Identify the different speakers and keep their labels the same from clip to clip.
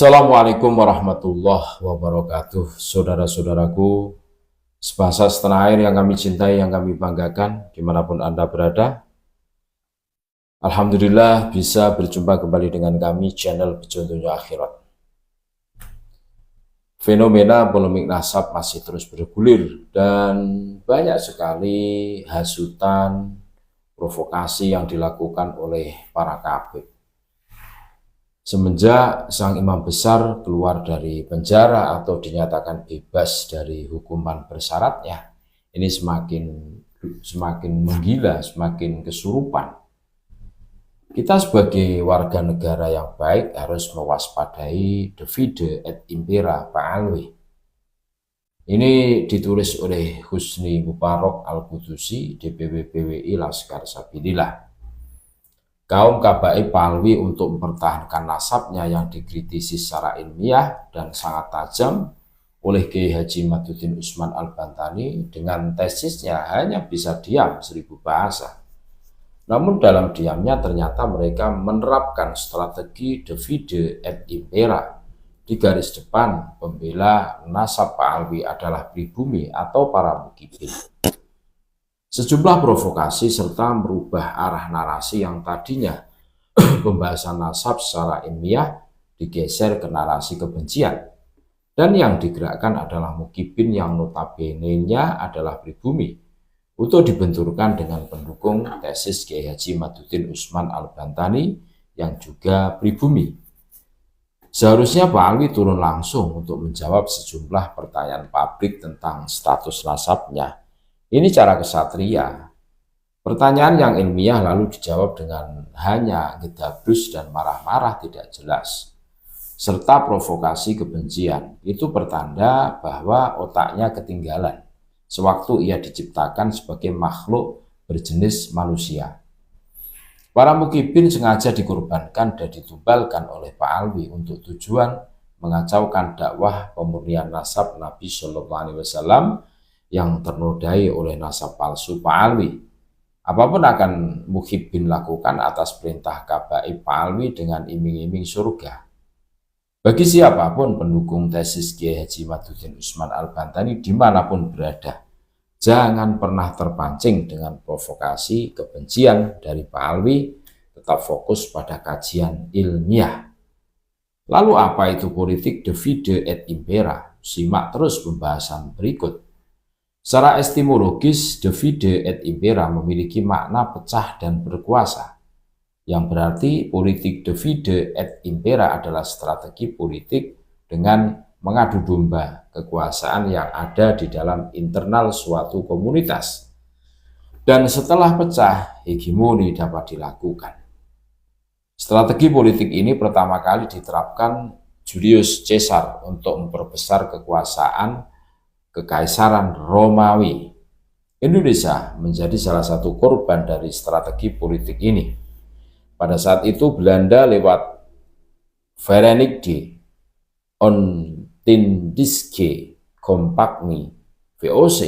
Speaker 1: Assalamualaikum warahmatullahi wabarakatuh. Saudara-saudaraku sebangsa setanah air yang kami cintai, yang kami banggakan dimanapun Anda berada. Alhamdulillah bisa berjumpa kembali dengan kami channel Petunjuk Akhirat. Fenomena polemik nasab masih terus bergulir dan banyak sekali hasutan, provokasi yang dilakukan oleh para kafir. Semenjak sang imam besar keluar dari penjara atau dinyatakan bebas dari hukuman bersyaratnya, ini semakin menggila, semakin kesurupan. Kita sebagai warga negara yang baik harus mewaspadai Davide et Impera Pak Alwi. Ini ditulis oleh Husni Mubarak Al-Qudusi, DPW PWI Laskar Sabilillah. Kaum Kabaib Palwi untuk mempertahankan nasabnya yang dikritisi secara ilmiah dan sangat tajam oleh Kiai Haji Maduddin Usman Al-Bantani dengan tesisnya hanya bisa diam 1000 bahasa. Namun dalam diamnya ternyata mereka menerapkan strategi Davide et Impera. Di garis depan pembela nasab Palwi adalah pribumi atau para mukibin. Sejumlah provokasi serta merubah arah narasi yang tadinya pembahasan nasab secara ilmiah digeser ke narasi kebencian. Dan yang digerakkan adalah mukibin yang notabene-nya adalah pribumi untuk dibenturkan dengan pendukung tesis Kiai Haji Maduddin Usman Al-Bantani yang juga pribumi. Seharusnya Pak Alwi turun langsung untuk menjawab sejumlah pertanyaan publik tentang status nasabnya. Ini cara kesatria. Pertanyaan yang ilmiah lalu dijawab dengan hanya gedablus dan marah-marah tidak jelas, serta provokasi kebencian. Itu pertanda bahwa otaknya ketinggalan sewaktu ia diciptakan sebagai makhluk berjenis manusia. Para mukibin sengaja dikorbankan dan ditumbalkan oleh Pak Alwi untuk tujuan mengacaukan dakwah pemurnian nasab Nabi SAW yang ternodai oleh nasab palsu Pak Alwi. Apapun akan mukibin lakukan atas perintah Kabaib Pak Alwi dengan iming-iming surga. Bagi siapapun pendukung tesis Kiai Haji Maduddin Usman Al-Bantani dimanapun berada, jangan pernah terpancing dengan provokasi kebencian dari Pak Alwi, tetap fokus pada kajian ilmiah. Lalu apa itu politik Davide et Impera? Simak terus pembahasan berikut. Secara etimologis, Davide et Impera memiliki makna pecah dan berkuasa, yang berarti politik Davide et Impera adalah strategi politik dengan mengadu domba kekuasaan yang ada di dalam internal suatu komunitas. Dan setelah pecah, hegemoni dapat dilakukan. Strategi politik ini pertama kali diterapkan Julius Caesar untuk memperbesar kekuasaan Kekaisaran Romawi. Indonesia menjadi salah satu korban dari strategi politik ini. Pada saat itu Belanda lewat Verenigde Ontindiske Compagnie VOC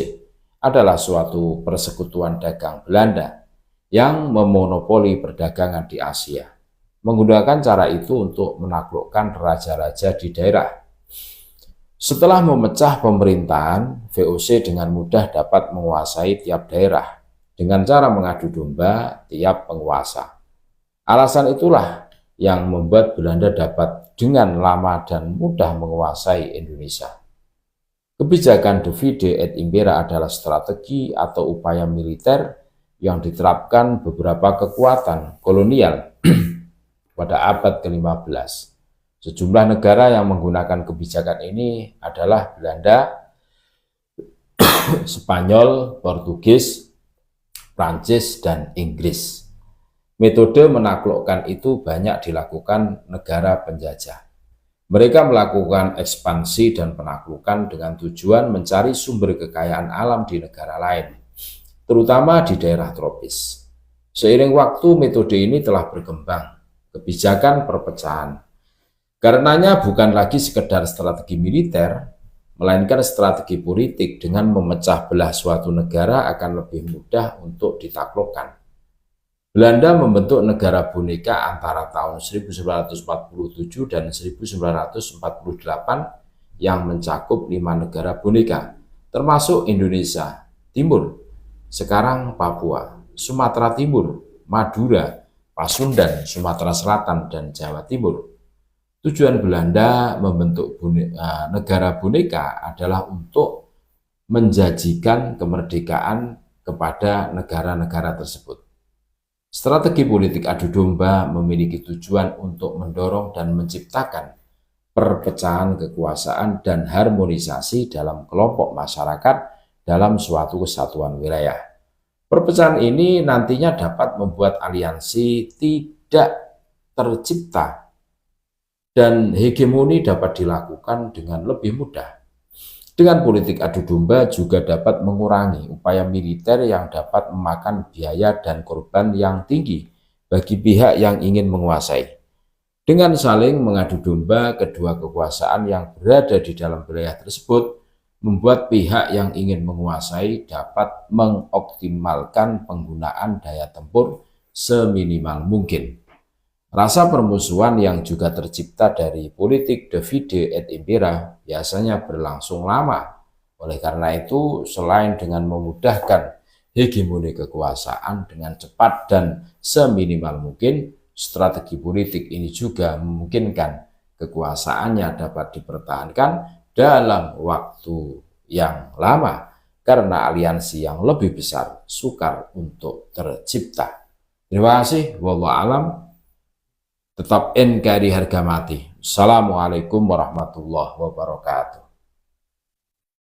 Speaker 1: adalah suatu persekutuan dagang Belanda yang memonopoli perdagangan di Asia. Menggunakan cara itu untuk menaklukkan raja-raja di daerah. Setelah memecah pemerintahan, VOC dengan mudah dapat menguasai tiap daerah dengan cara mengadu domba tiap penguasa. Alasan itulah yang membuat Belanda dapat dengan lama dan mudah menguasai Indonesia. Kebijakan Davide et Impera adalah strategi atau upaya militer yang diterapkan beberapa kekuatan kolonial pada abad ke-15. Sejumlah negara yang menggunakan kebijakan ini adalah Belanda, Spanyol, Portugis, Prancis, dan Inggris. Metode menaklukkan itu banyak dilakukan negara penjajah. Mereka melakukan ekspansi dan penaklukan dengan tujuan mencari sumber kekayaan alam di negara lain, terutama di daerah tropis. Seiring waktu, metode ini telah berkembang. Kebijakan perpecahan. Karenanya bukan lagi sekedar strategi militer, melainkan strategi politik dengan memecah belah suatu negara akan lebih mudah untuk ditaklukkan. Belanda membentuk negara boneka antara tahun 1947 dan 1948 yang mencakup 5 negara boneka, termasuk Indonesia Timur, sekarang Papua, Sumatera Timur, Madura, Pasundan, Sumatera Selatan, dan Jawa Timur. Tujuan Belanda membentuk negara boneka adalah untuk menjanjikan kemerdekaan kepada negara-negara tersebut. Strategi politik adu domba memiliki tujuan untuk mendorong dan menciptakan perpecahan kekuasaan dan harmonisasi dalam kelompok masyarakat dalam suatu kesatuan wilayah. Perpecahan ini nantinya dapat membuat aliansi tidak tercipta dan hegemoni dapat dilakukan dengan lebih mudah. Dengan politik adu domba juga dapat mengurangi upaya militer yang dapat memakan biaya dan korban yang tinggi bagi pihak yang ingin menguasai. Dengan saling mengadu domba, kedua kekuasaan yang berada di dalam wilayah tersebut membuat pihak yang ingin menguasai dapat mengoptimalkan penggunaan daya tempur seminimal mungkin. Rasa permusuhan yang juga tercipta dari politik divide et impera biasanya berlangsung lama. Oleh karena itu, selain dengan memudahkan hegemoni kekuasaan dengan cepat dan seminimal mungkin, strategi politik ini juga memungkinkan kekuasaannya dapat dipertahankan dalam waktu yang lama karena aliansi yang lebih besar sukar untuk tercipta. Terima kasih. Wallahu a'lam. Tetap NKRI harga mati. Assalamualaikum warahmatullahi wabarakatuh.